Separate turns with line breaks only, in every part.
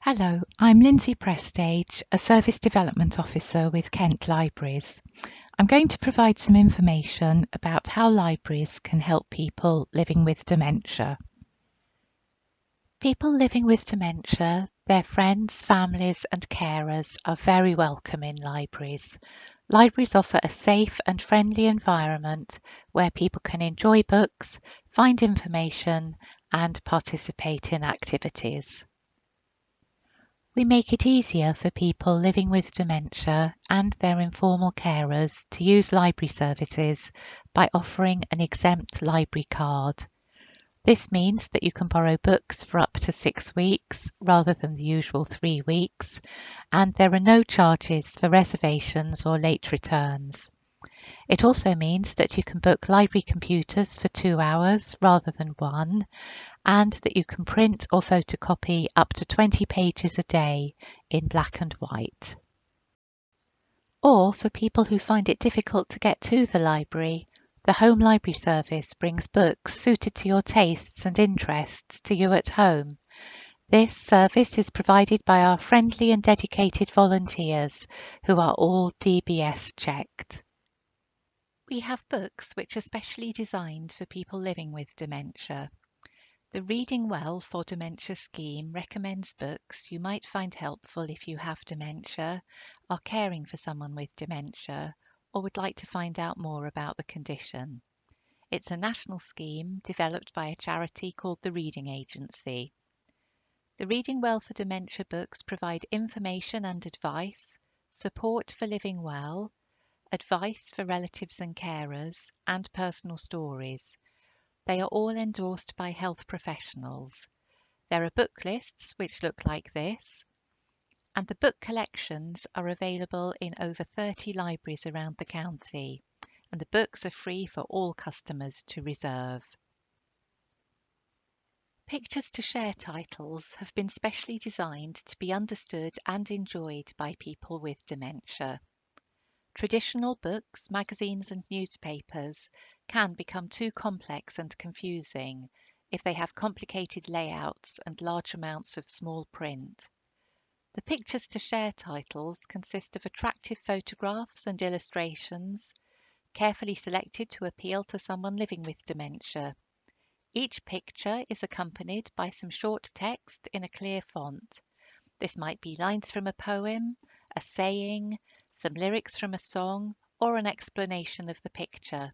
Hello, I'm Lindsay Prestage, a Service Development Officer with Kent Libraries. I'm going to provide some information about how libraries can help people living with dementia. People living with dementia, their friends, families and carers are very welcome in libraries. Libraries offer a safe and friendly environment where people can enjoy books, find information and participate in activities. We make it easier for people living with dementia and their informal carers to use library services by offering an exempt library card. This means that you can borrow books for up to 6 weeks rather than the usual 3 weeks, and there are no charges for reservations or late returns. It also means that you can book library computers for 2 hours rather than 1, and that you can print or photocopy up to 20 pages a day in black and white. Or for people who find it difficult to get to the library, the Home Library Service brings books suited to your tastes and interests to you at home. This service is provided by our friendly and dedicated volunteers who are all DBS checked. We have books which are specially designed for people living with dementia. The Reading Well for Dementia scheme recommends books you might find helpful if you have dementia, are caring for someone with dementia, or would like to find out more about the condition. It's a national scheme developed by a charity called the Reading Agency. The Reading Well for Dementia books provide information and advice, support for living well, advice for relatives and carers, and personal stories. They are all endorsed by health professionals. There are book lists which look like this, and the book collections are available in over 30 libraries around the county, and the books are free for all customers to reserve. Pictures to share titles have been specially designed to be understood and enjoyed by people with dementia. Traditional books, magazines and newspapers can become too complex and confusing if they have complicated layouts and large amounts of small print. The pictures to share titles consist of attractive photographs and illustrations, carefully selected to appeal to someone living with dementia. Each picture is accompanied by some short text in a clear font. This might be lines from a poem, a saying, some lyrics from a song, or an explanation of the picture.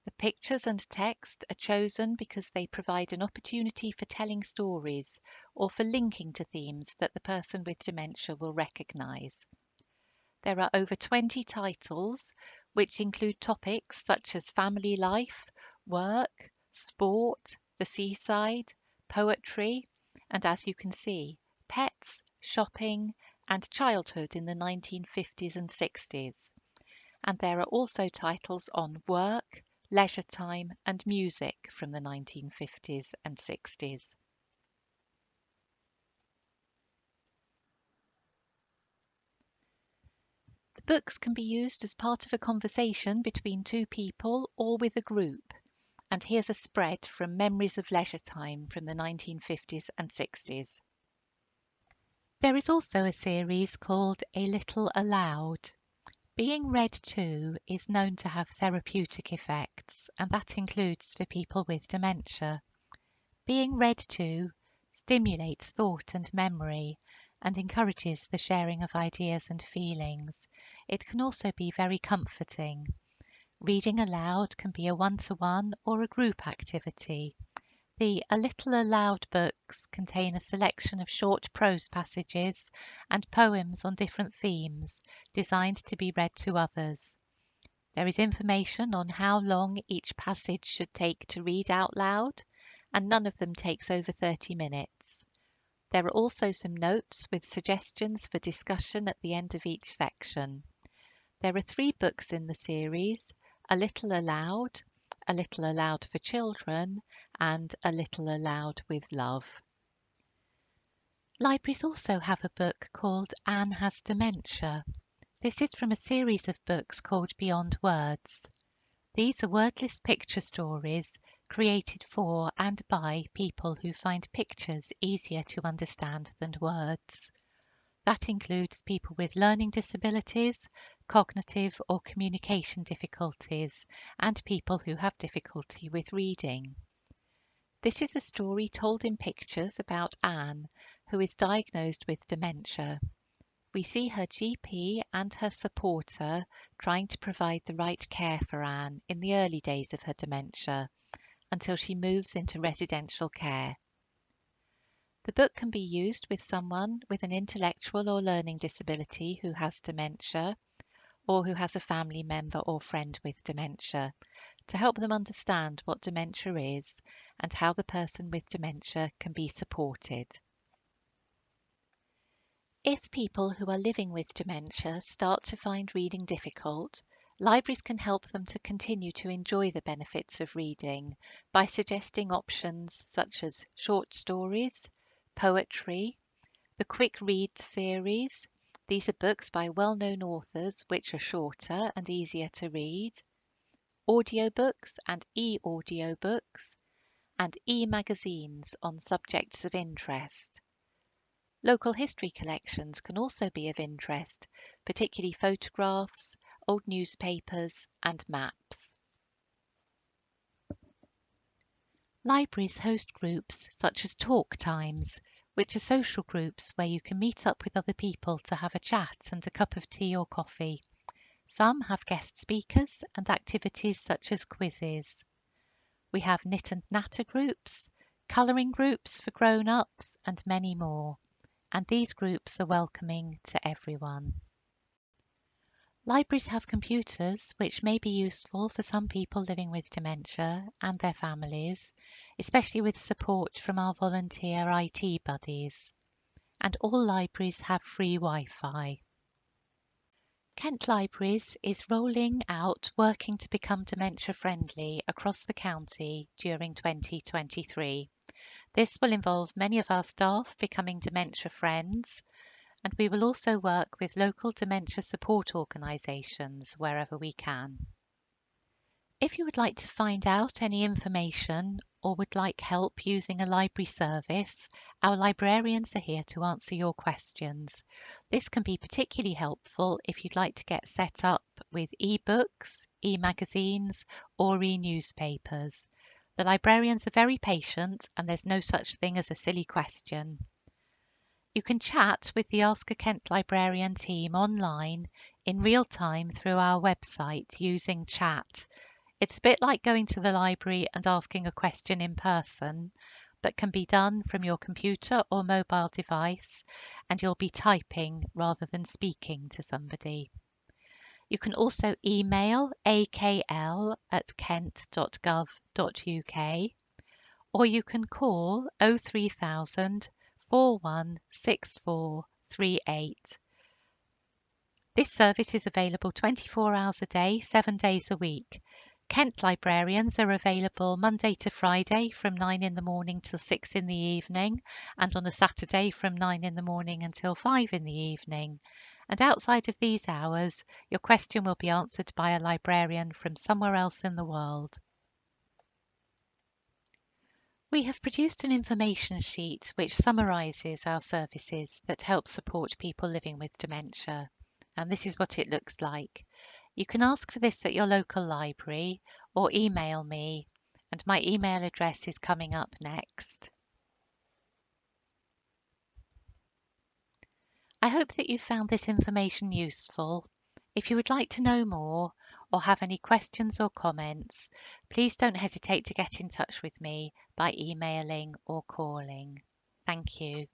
The pictures and text are chosen because they provide an opportunity for telling stories or for linking to themes that the person with dementia will recognise. There are over 20 titles, which include topics such as family life, work, sport, the seaside, poetry, and as you can see, pets, shopping, and childhood in the 1950s and 60s. And there are also titles on work, leisure time, and music from the 1950s and 60s. The books can be used as part of a conversation between two people or with a group. And here's a spread from Memories of Leisure Time from the 1950s and 60s. There is also a series called A Little Aloud. Being read to is known to have therapeutic effects, and that includes for people with dementia. Being read to stimulates thought and memory and encourages the sharing of ideas and feelings. It can also be very comforting. Reading aloud can be a one-to-one or a group activity. The A Little Aloud books contain a selection of short prose passages and poems on different themes, designed to be read to others. There is information on how long each passage should take to read out loud, and none of them takes over 30 minutes. There are also some notes with suggestions for discussion at the end of each section. There are 3 books in the series: A Little Aloud for Children, and A Little Aloud with Love. Libraries also have a book called Anne Has Dementia. This is from a series of books called Beyond Words. These are wordless picture stories created for and by people who find pictures easier to understand than words. That includes people with learning disabilities, cognitive or communication difficulties, and people who have difficulty with reading. This is a story told in pictures about Anne, who is diagnosed with dementia. We see her GP and her supporter trying to provide the right care for Anne in the early days of her dementia until she moves into residential care. The book can be used with someone with an intellectual or learning disability who has dementia, or who has a family member or friend with dementia, to help them understand what dementia is and how the person with dementia can be supported. If people who are living with dementia start to find reading difficult, libraries can help them to continue to enjoy the benefits of reading by suggesting options such as short stories, poetry, the Quick Read series. These are books by well-known authors which are shorter and easier to read, audiobooks and e-audiobooks, and e-magazines on subjects of interest. Local history collections can also be of interest, particularly photographs, old newspapers, and maps. Libraries host groups such as talk times, which are social groups where you can meet up with other people to have a chat and a cup of tea or coffee. Some have guest speakers and activities such as quizzes. We have knit and natter groups, colouring groups for grown-ups, and many more. And these groups are welcoming to everyone. Libraries have computers which may be useful for some people living with dementia and their families, especially with support from our volunteer IT buddies. And all libraries have free Wi-Fi. Kent Libraries is rolling out working to become dementia friendly across the county during 2023. This will involve many of our staff becoming dementia friends, and we will also work with local dementia support organisations wherever we can. If you would like to find out any information or would like help using a library service, our librarians are here to answer your questions. This can be particularly helpful if you'd like to get set up with e-books, e-magazines or e-newspapers. The librarians are very patient and there's no such thing as a silly question. You can chat with the Ask a Kent Librarian team online in real time through our website using chat. It's a bit like going to the library and asking a question in person, but can be done from your computer or mobile device, and you'll be typing rather than speaking to somebody. You can also email akl@kent.gov.uk, or you can call 03000 416438. This service is available 24 hours a day, 7 days a week. Kent librarians are available Monday to Friday from 9 in the morning till 6 in the evening, and on a Saturday from 9 in the morning until 5 in the evening. And outside of these hours, your question will be answered by a librarian from somewhere else in the world. We have produced an information sheet which summarises our services that help support people living with dementia. And this is what it looks like. You can ask for this at your local library or email me, and my email address is coming up next. I hope that you found this information useful. If you would like to know more or have any questions or comments, please don't hesitate to get in touch with me by emailing or calling. Thank you.